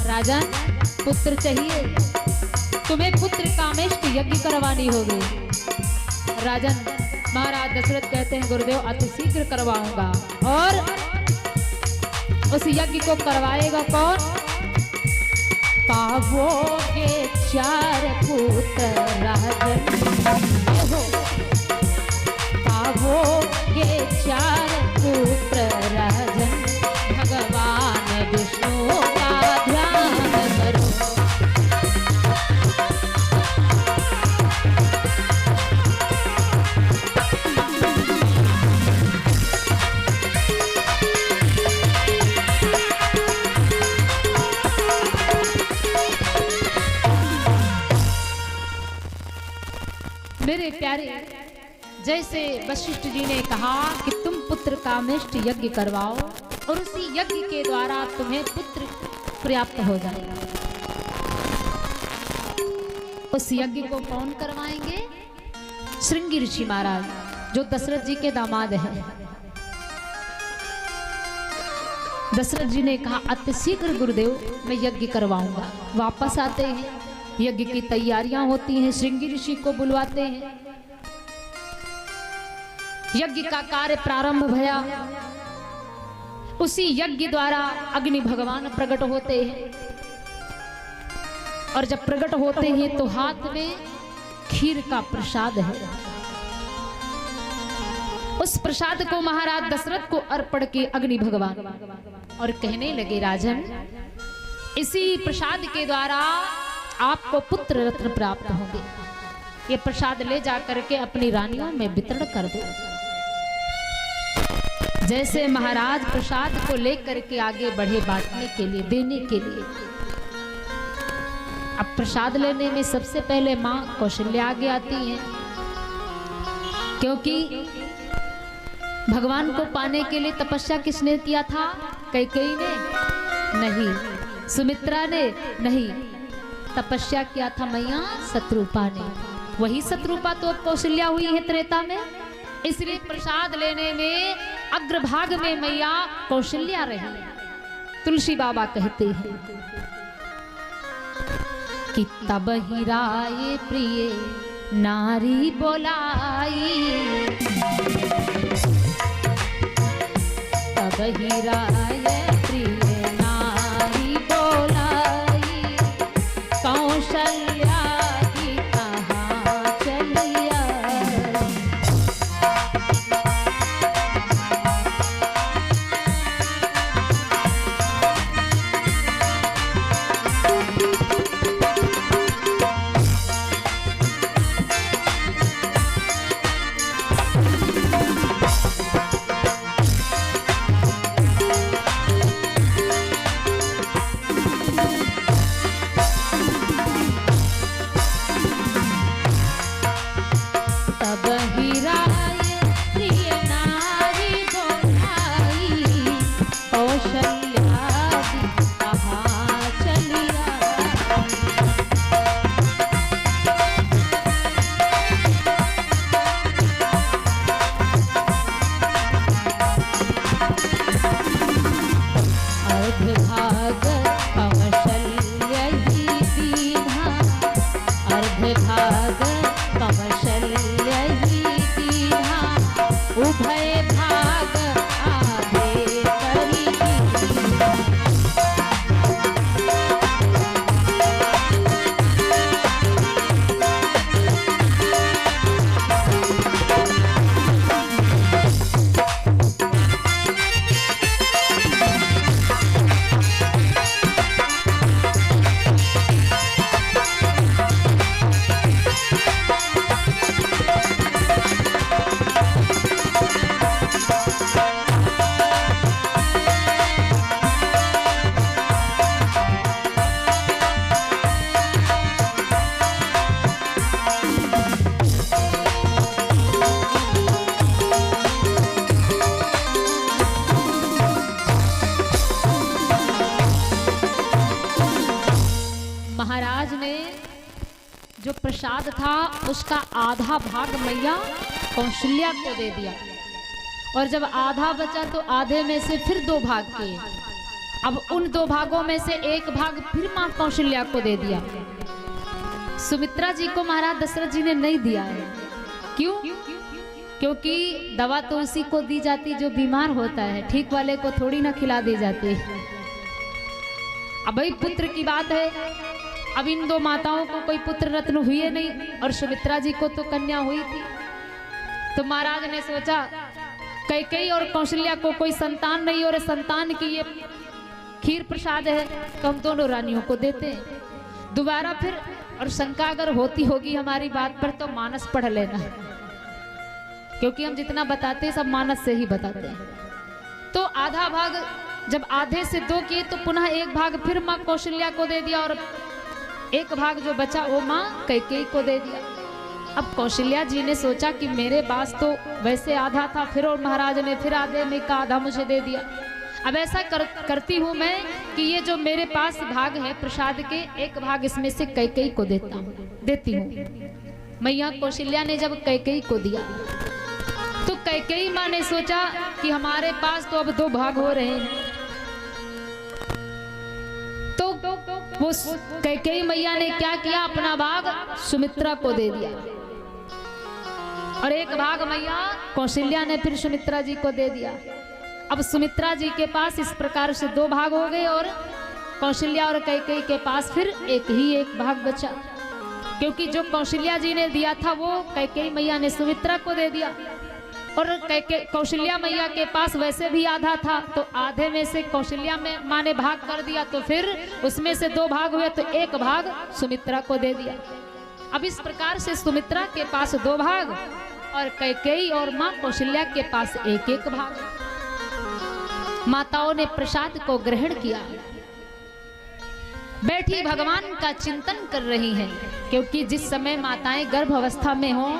राजन, पुत्र चाहिए, तुम्हें पुत्र कामेष्ट यज्ञ करवानी होगी। राजन, महाराज दशरथ कहते हैं गुरुदेव अति शीघ्र करवाऊंगा। और उस यज्ञ को करवाएगा कौन? पावोगे 4 पुत्र राजन, पावोगे 4 पुत्र राजन, भगवान विष्णु का ध्यान करो। मेरे प्यारे, जैसे वशिष्ठ जी ने कहा कि तुम पुत्र कामेष्ट यज्ञ करवाओ और उसी यज्ञ के द्वारा तुम्हें पुत्र प्राप्त हो जाएगा। उस यज्ञ को कौन करवाएंगे? श्रृंगी ऋषि महाराज, जो दशरथ जी के दामाद हैं। दशरथ जी ने कहा अति शीघ्र गुरुदेव मैं यज्ञ करवाऊंगा। वापस आते हैं, यज्ञ की तैयारियां होती हैं, श्रृंगी ऋषि को बुलवाते हैं। यज्ञ का कार्य प्रारंभ भया। उसी यज्ञ द्वारा अग्नि भगवान प्रकट होते हैं और जब प्रकट होते हैं तो हाथ में खीर का प्रसाद है। उस प्रसाद को महाराज दशरथ को अर्पण के अग्नि भगवान और कहने लगे राजन, इसी प्रसाद के द्वारा आपको पुत्र रत्न प्राप्त होंगे। ये प्रसाद ले जाकर के अपनी रानियों में वितरण कर दो। जैसे महाराज प्रसाद को लेकर के आगे बढ़े बांटने के लिए, देने के लिए। अब प्रसाद लेने में सबसे पहले मां कौशल्या आगे आती हैं, क्योंकि भगवान को पाने के लिए तपस्या किसने किया था? कैकेयी ने? नहीं। सुमित्रा ने? नहीं। तपस्या किया था मैया शत्रुपा ने। वही शत्रुपा तो अब कौशल्या हुई है त्रेता में। इसलिए प्रसाद लेने में अग्रभाग में मैया कौशल्या रही। तुलसी बाबा कहते हैं कि तब ही राय प्रिय नारी बोलाई, तब ही राय प्रिय नारी बोलाई, कौशल्या की कहाँ चलिया। जो प्रसाद था उसका आधा भाग मैया कौशल्या को दे दिया, और जब आधा बचा तो आधे में से फिर 2 भाग किए। अब उन 2 भागों में से एक भाग फिर मां कौशल्या को दे दिया। सुमित्रा जी को महाराज दशरथ जी ने नहीं दिया है। क्यों? क्योंकि दवा तो उसी को दी जाती जो बीमार होता है, ठीक वाले को थोड़ी ना खिला दी जाती। अब भाई पुत्र की बात है, अब इन 2 माताओं को कोई पुत्र रत्न हुए नहीं, और सुमित्रा जी को तो कन्या हुई थी। तो महाराज ने सोचा कैकेयी और कौशल्या को कोई संतान नहीं, और संतान की ये खीर प्रसाद है तो हम दोनों रानियों को देते हैं। दोबारा फिर, और शंका अगर होती होगी हमारी बात पर तो मानस पढ़ लेना, क्योंकि हम जितना बताते हैं सब मानस से ही बताते हैं। तो आधा भाग जब आधे से 2 किए तो पुनः एक भाग फिर मां कौशल्या को दे दिया, और एक भाग जो बचा वो मां कैकेयी को दे दिया। अब कौशल्या जी ने सोचा कि मेरे पास तो वैसे आधा था, फिर और महाराज ने फिर आधे में का आधा मुझे दे दिया। अब ऐसा करती हूँ मैं कि ये जो मेरे पास भाग है प्रसाद के, एक भाग इसमें से कैकेयी को देती हूँ। मैया कौशल्या ने जब कैकेयी को दिया तो कैकेयी माँ ने सोचा कि हमारे पास तो अब 2 भाग हो रहे हैं, तो वो कैकेयी मैया ने क्या किया, अपना भाग सुमित्रा को दे दिया, और एक भाग मैया कौशल्या ने फिर सुमित्रा जी को दे दिया। अब सुमित्रा जी के पास इस प्रकार से 2 भाग हो गए, और कौशल्या और कैकेयी के पास फिर एक भाग बचा, क्योंकि जो कौशल्या जी ने दिया था वो कैकेयी मैया ने सुमित्रा को दे दिया, और कौशल्या मैया के पास वैसे भी आधा था, तो आधे में से कौशल्या में माँ ने भाग कर दिया, तो फिर उसमें से 2 भाग हुए, तो एक भाग सुमित्रा को दे दिया। अब इस प्रकार से सुमित्रा के पास 2 भाग, और कैकेयी और माँ कौशल्या के पास एक भाग। माताओं ने प्रसाद को ग्रहण किया, बैठी भगवान का चिंतन कर रही हैं, क्योंकि जिस समय माताएं गर्भ अवस्था में हों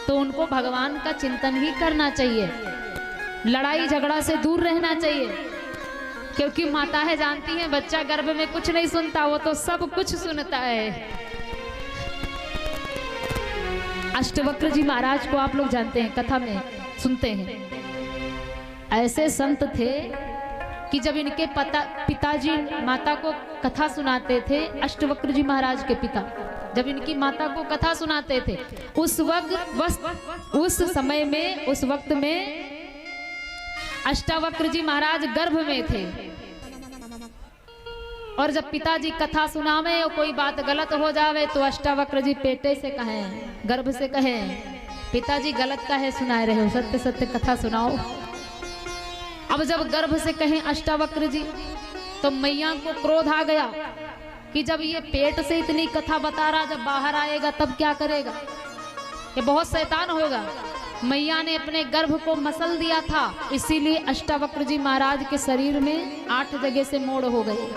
तो उनको भगवान का चिंतन ही करना चाहिए, लड़ाई झगड़ा से दूर रहना चाहिए, क्योंकि माताएं जानती हैं बच्चा गर्भ में कुछ नहीं सुनता, वो तो सब कुछ सुनता है। अष्टवक्र जी महाराज को आप लोग जानते हैं, कथा में सुनते हैं। ऐसे संत थे कि जब इनके पिताजी माता को कथा सुनाते थे, अष्टवक्र जी महाराज के पिता जब इनकी माता को कथा सुनाते थे, उस वक्त में अष्टवक्र जी महाराज गर्भ में थे, और जब पिताजी कथा सुनावे और कोई बात गलत हो जावे तो अष्टवक्र जी पेटे से कहें, गर्भ से कहें, पिताजी गलत काहे सुनाए रहे हो, सत्य सत्य कथा सुनाओ। अब जब गर्भ से कहें अष्टवक्र जी, तो मैया को क्रोध आ गया कि जब ये पेट से इतनी कथा बता रहा, जब बाहर आएगा तब क्या करेगा, ये बहुत शैतान होगा। मैया ने अपने गर्भ को मसल दिया था, इसीलिए अष्टवक्र जी महाराज के शरीर में 8 जगह से मोड़ हो गए।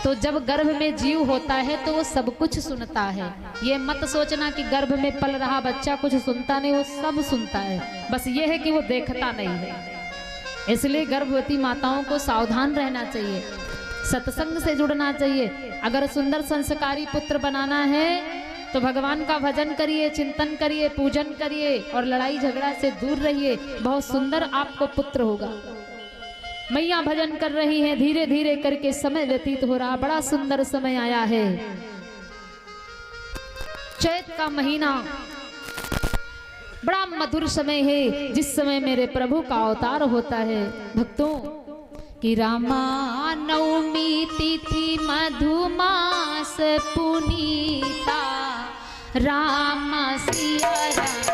तो जब गर्भ में जीव होता है तो वो सब कुछ सुनता है। ये मत सोचना कि गर्भ में पल रहा बच्चा कुछ सुनता नहीं, वो सब सुनता है, बस ये है कि वो देखता नहीं है। इसलिए गर्भवती माताओं को सावधान रहना चाहिए, सत्संग से जुड़ना चाहिए। अगर सुंदर संस्कारी पुत्र बनाना है तो भगवान का भजन करिए, चिंतन करिए, पूजन करिए, और लड़ाई झगड़ा से दूर रहिए, बहुत सुंदर आपको पुत्र होगा। मैया भजन कर रही हैं, धीरे धीरे करके समय व्यतीत हो रहा, बड़ा सुंदर समय आया है। चैत का महीना बड़ा मधुर समय है, जिस समय मेरे प्रभु का अवतार होता है। भक्तों कि रामा नवमी तिथि मधुमास पुनीता, राम सिया राम।